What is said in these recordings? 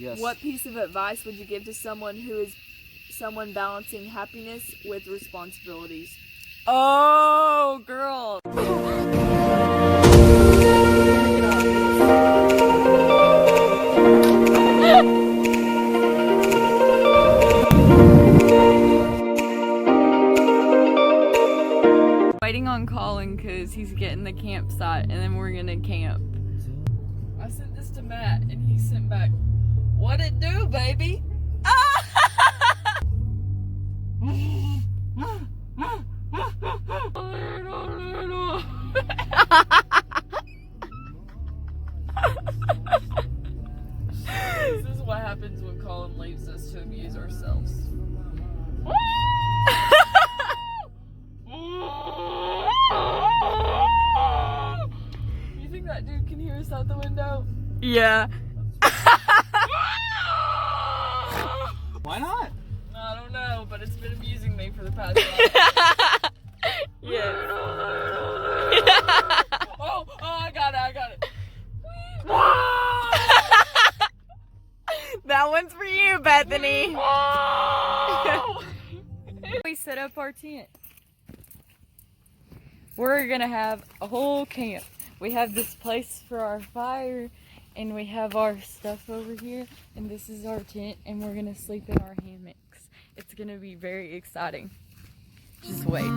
Yes. What piece of advice would you give to someone who is balancing happiness with responsibilities? Oh, girl. Waiting on Collin because he's getting the campsite and then we're gonna camp. I sent this to Matt and he sent back, "What it do, baby?" This is what happens when Collin leaves us to amuse ourselves. You think that dude can hear us out the window? Yeah. Why not? I don't know, but it's been amusing me for the past month. Yeah. Oh, I got it. That one's for you, Bethany. We set up our tent. We're gonna have a whole camp. We have this place for our fire, and we have our stuff over here, and this is our tent, and we're gonna sleep in our hammocks. It's gonna be very exciting. Just wait.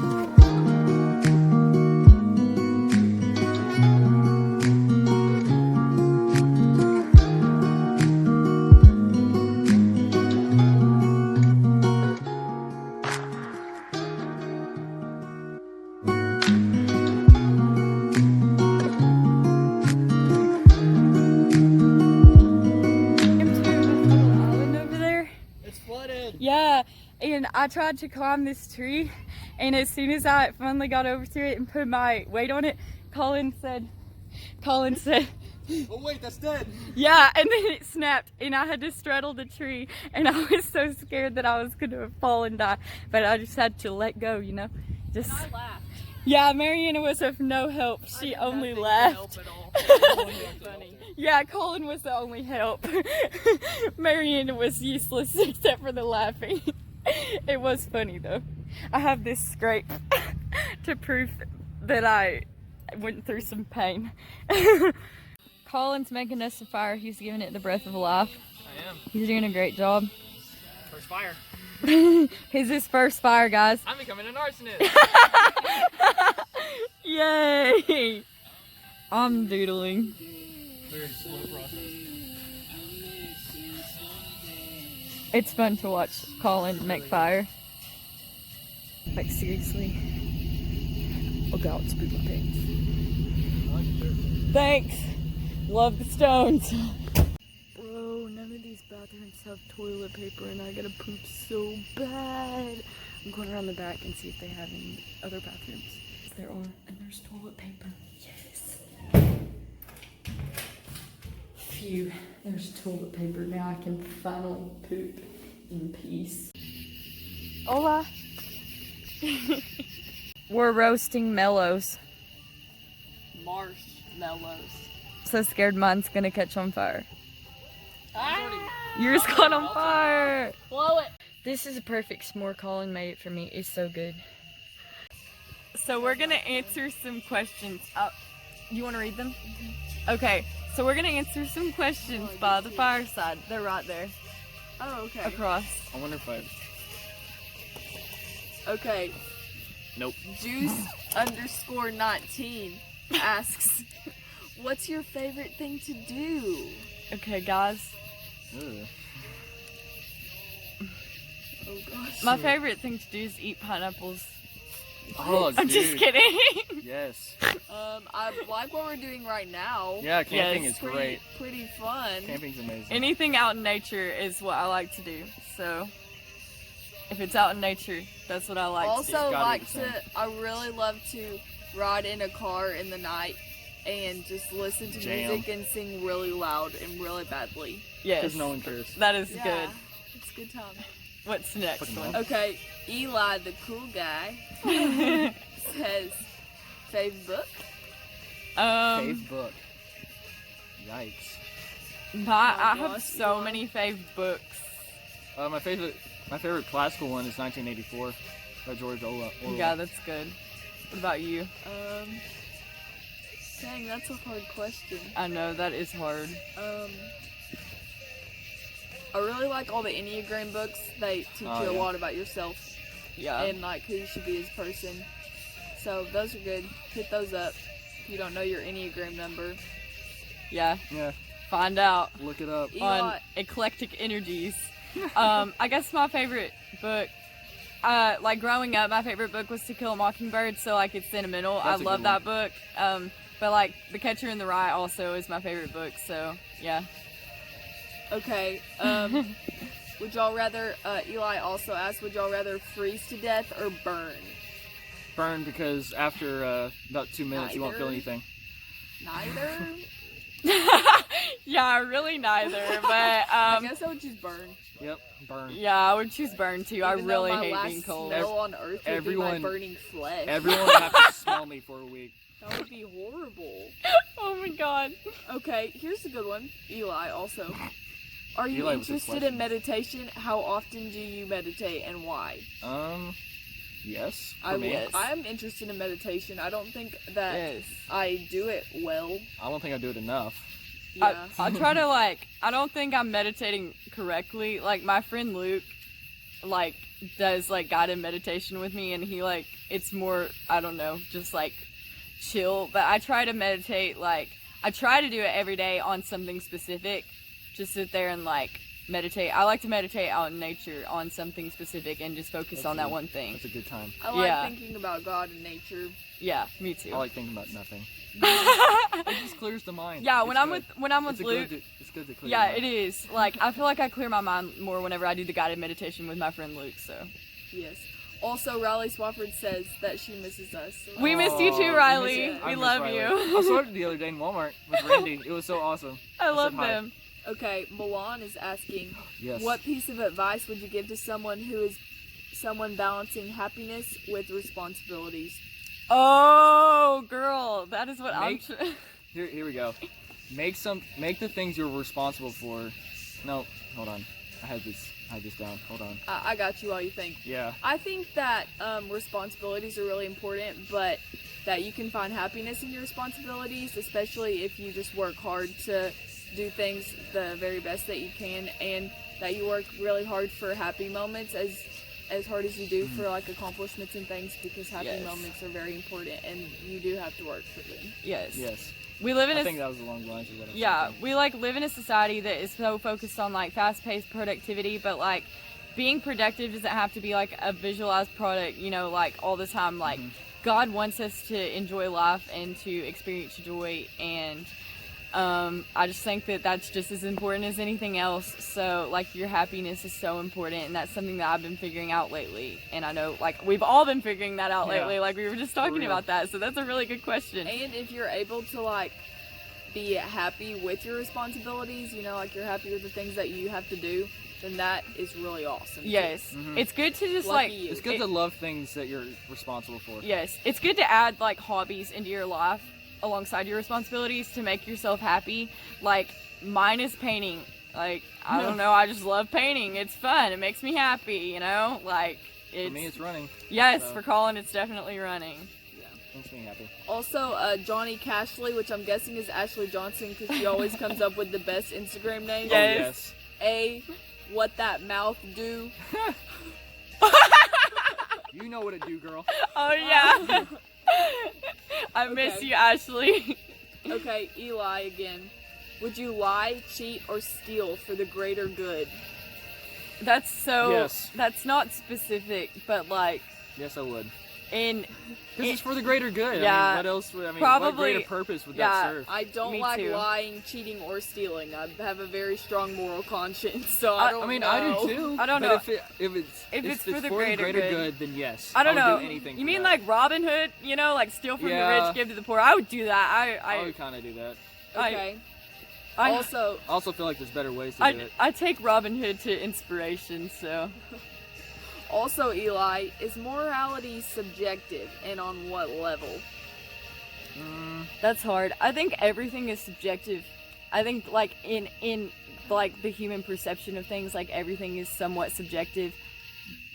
Yeah, and I tried to climb this tree, and as soon as I finally got over to it and put my weight on it, Collin said, Oh wait, that's dead. yeah, and then it snapped, and I had to straddle the tree, and I was so scared that I was going to fall and die, but I just had to let go, you know. Just. And I laughed. Yeah, Marianna was of no help. She only laughed. Funny. Yeah, Collin was the only help. Marianna was useless except for the laughing. It was funny though. I have this scrape to prove that I went through some pain. Collin's making us a fire. He's giving it the breath of life. I am. He's doing a great job. First fire. He's his first fire, guys. I'm becoming an arsonist. Yay! I'm doodling. Very slow process. It's fun to watch Collin make fire. Like seriously. Oh god, it's poop my pants. Thanks! Love the stones. Bro, none of these bathrooms have toilet paper and I gotta poop so bad. I'm going around the back and see if they have any other bathrooms. There are, and there's toilet paper. Yes. Phew, there's toilet paper. Now I can finally poop in peace. Hola. We're roasting mellows. Marshmallows. So scared mine's gonna catch on fire. Yours caught on fire. Blow it. This is a perfect s'more. Collin made it for me. It's so good. So we're gonna answer some questions. You want to read them? Mm-hmm. Okay. So we're gonna answer some questions by the fireside. They're right there. Oh, okay. Across. I wonder if I. Okay. Nope. Juice_19 asks, what's your favorite thing to do? Okay, guys. Ugh. Oh gosh. My favorite thing to do is eat pineapples. Oh, I'm dude. just kidding. Yes. I like what we're doing right now. Yeah, camping Yes. is great. Pretty fun. Camping's amazing. Anything out in nature is what I like to do. So if it's out in nature, that's what I like to do. Also, Gotta be the same. I really love to ride in a car in the night and just listen to Jam. music and sing really loud and really badly. Yes. Because no one cares. That is Yeah, good. it's a good time. What's next Fucking one? love. Okay, Eli, the cool guy, says, fave book? Fave book. Yikes. I have gosh, so Eli. many fave books. My favorite classical one is 1984 by George Orwell. Yeah, that's good. What about you? Dang, that's a hard question. I know, that is hard. I really like all the Enneagram books. They teach you a yeah. lot about yourself Yeah. and like who you should be as a person. So those are good. Hit those up if you don't know your Enneagram number. Yeah. Yeah, Find out look it up. Eli, on Eclectic Energies. I guess my favorite book, like growing up, my favorite book was To Kill a Mockingbird, so like it's sentimental. That's a I love good that book. But like The Catcher in the Rye also is my favorite book, so yeah. okay. Would y'all rather, Eli also asked, would y'all rather freeze to death or burn? Burn, because after about 2 minutes you won't feel Neither. anything. Neither? Yeah, really neither, but I guess I would choose burn. Yep, burn. yeah, I would choose burn too. I Even though really my hate last being cold. smell on earth would be my everyone- burning flesh. Everyone would have to smell me for a week. That would be horrible. Oh my god. Okay, here's a good one. Eli also. Are you Eli with his interested in meditation? How often do you meditate and why? Yes. For I me. Yes. I'm interested in meditation. I don't think that Yes. I do it well. I don't think I do it enough. Yeah. I try to I don't think I'm meditating correctly. Like my friend Luke, does guided meditation with me, and he it's more, I don't know, just chill. But I try to meditate, I try to do it every day on something specific. Just sit there and meditate. I like to meditate out in nature on something specific and just focus That's on that good. one thing. That's a good time. I like yeah. thinking about God and nature. Yeah, me too. I like thinking about nothing. It just clears the mind. Yeah, It's when I'm good. with Luke. It's good to clear. Yeah, the mind. it is. I feel like I clear my mind more whenever I do the guided meditation with my friend Luke, so. Yes. Also, Riley Swafford says that she misses us. We missed you Aw, too, you Riley. miss it. I We miss love Riley. you. I saw it the other day in Walmart with Randy. It was so awesome. I love said hi. them. Okay, Milan is asking, Yes. what piece of advice would you give to someone who is balancing happiness with responsibilities? Oh, girl, that is what Make- I'm. Here we go. Make the things you're responsible for. No, hold on. I had this down. Hold on. I got you while you think. Yeah. I think that responsibilities are really important, but that you can find happiness in your responsibilities, especially if you just work hard to do things the very best that you can, and that you work really hard for happy moments as hard as you do for accomplishments and things, because happy Yes. moments are very important and you do have to work for them. Yes. Yes. We live in I think that was along the lines of what I was Yeah, thinking. we live in a society that is so focused on fast-paced productivity, but being productive doesn't have to be a visualized product, all the time. God wants us to enjoy life and to experience joy, and I just think that that's just as important as anything else. So your happiness is so important, and that's something that I've been figuring out lately. And I know we've all been figuring that out Yeah. lately. We were just talking real. about that, so that's a really good question. And if you're able to be happy with your responsibilities, you're happy with the things that you have to do, then that is really awesome. too. Yes, Mhm. it's good to just Lucky you. It's good to love things that you're responsible for. Yes, it's good to add hobbies into your life alongside your responsibilities to make yourself happy. Mine is painting. I don't know, I just love painting. It's fun. It makes me happy, For me, it's running. Yes, so. for Collin, it's definitely running. Makes me happy. Also, Johnny Cashley, which I'm guessing is Ashley Johnson, because she always comes up with the best Instagram names. Yes. A, what that mouth do. You know what it do, girl. Oh yeah. I miss Okay. you, Ashley. Okay, Eli again. Would you lie, cheat, or steal for the greater good? That's so. Yes. That's not specific, but Yes, I would. in. Because it's for the greater good. Yeah. I mean, what else? What Probably- greater purpose would yeah, that serve? I don't Me like too. lying, cheating, or stealing. I have a very strong moral conscience, so I don't I mean, know. I do too. I don't but know. If it's for the for greater the greater good. good, then yes. I don't would know. Do anything You for mean that. Robin Hood? Steal from the Yeah. rich, give to the poor. I would do that. I would kind of do that. Okay. I Also, I also feel like there's better ways to do it. I take Robin Hood to inspiration, so. Eli, is morality subjective, and on what level? That's hard. I think everything is subjective. I think like in like the human perception of things, like everything is somewhat subjective,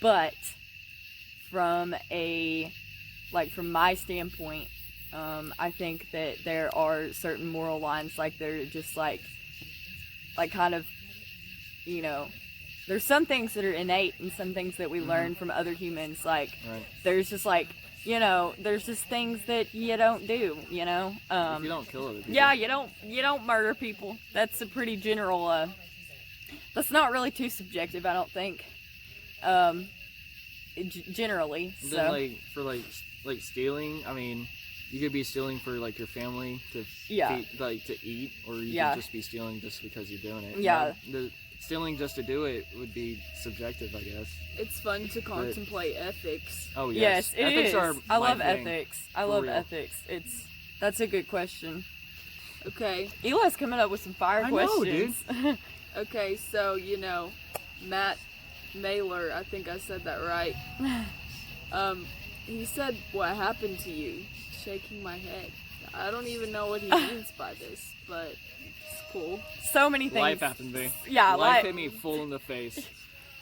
but from my standpoint, I think that there are certain moral lines, like they're just like kind of, you know, there's some things that are innate and some things that we learn from other humans. Like there's just like, you know, there's just things that you don't do, you know. If you don't kill other people. Yeah, you don't murder people. That's a pretty general. That's not really too subjective, I don't think. Generally, And so. then, like for like stealing, I mean, you could be stealing for like your family to feed, like to eat, or you could just be stealing just because you're doing it. Yeah. You know, the stealing just to do it would be subjective, I guess. It's fun to contemplate ethics. Oh Yes, it ethics is. are I love my thing. ethics. I For love real. ethics. That's a good question. Okay. Eli's coming up with some fire I know, questions. Okay, so, you know, Matt Mailer, I think I said that right. He said, "What happened to you?" Shaking my head. I don't even know what he means by this, but it's cool. So many things. Life happened to me. Yeah, life hit me full in the face.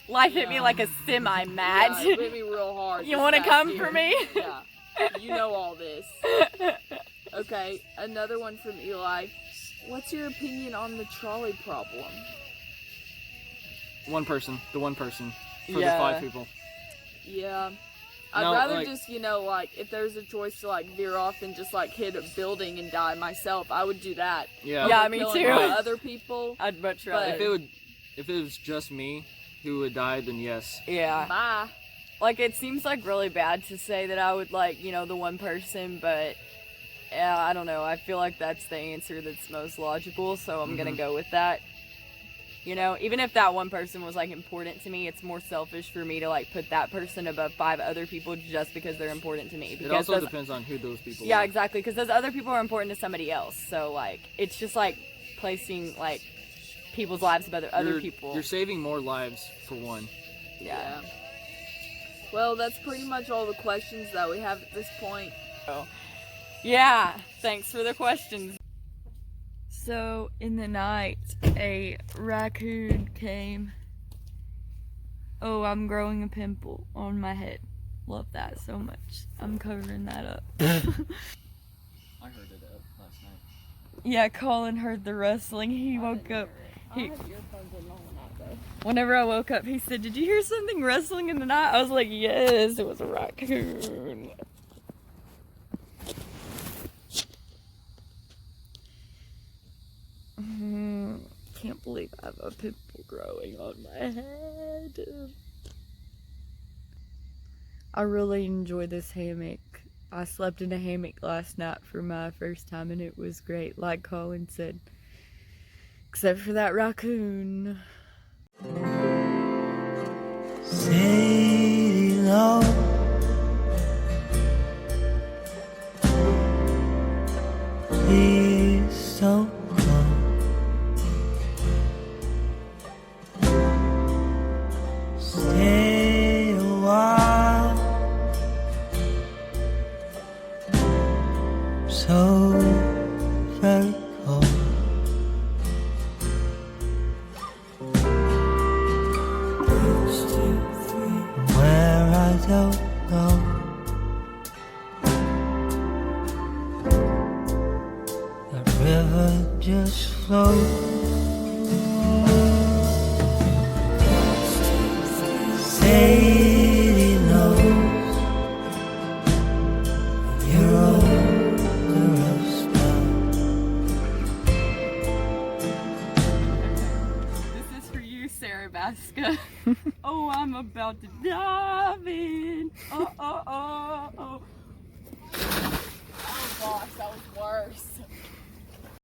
Life hit me like a semi-mad. Yeah, it hit me real hard. You want to come for me? Yeah. You know all this. Okay, another one from Eli. What's your opinion on the trolley problem? The one person for the Yeah. 5 people. Yeah. I'd No, rather like- just, you know, like, if there's a choice to, like, veer off and just, like, hit a building and die myself, I would do that. Yeah. Yeah, Over me killing too. Other people, I'd much But- rather. If it was just me who would die, then yes. Yeah. bye. Like, it seems like really bad to say that I would, like, you know, the one person, but yeah, I don't know. I feel like that's the answer that's most logical, so I'm gonna go with that. You know, even if that one person was, like, important to me, it's more selfish for me to, like, put that person above 5 other people just because they're important to me. It Because also those, depends on who those people yeah, are. exactly, because those other people are important to somebody else. So, like, it's just, like, placing, like, people's lives above other people. You're saving more lives for one. Yeah. Well, that's pretty much all the questions that we have at this point. Yeah, thanks for the questions. So, in the night, a raccoon came. Oh, I'm growing a pimple on my head. Love that so much. I'm covering that up. I heard it last night. Yeah, Collin heard the rustling. He woke up. Whenever I woke up, he said, "Did you hear something rustling in the night?" I was like, "Yes, it was a raccoon." Can't believe I have a pimple growing on my head. I really enjoy this hammock. I slept in a hammock last night for my first time and it was great, like Collin said. Except for that raccoon. Say no. Please don't go. Stay a while. So very cold. Where I don't know. That river just flows. Sadie knows you're older us now. This is for you, Sarah Basca. Oh, I'm about to dive in.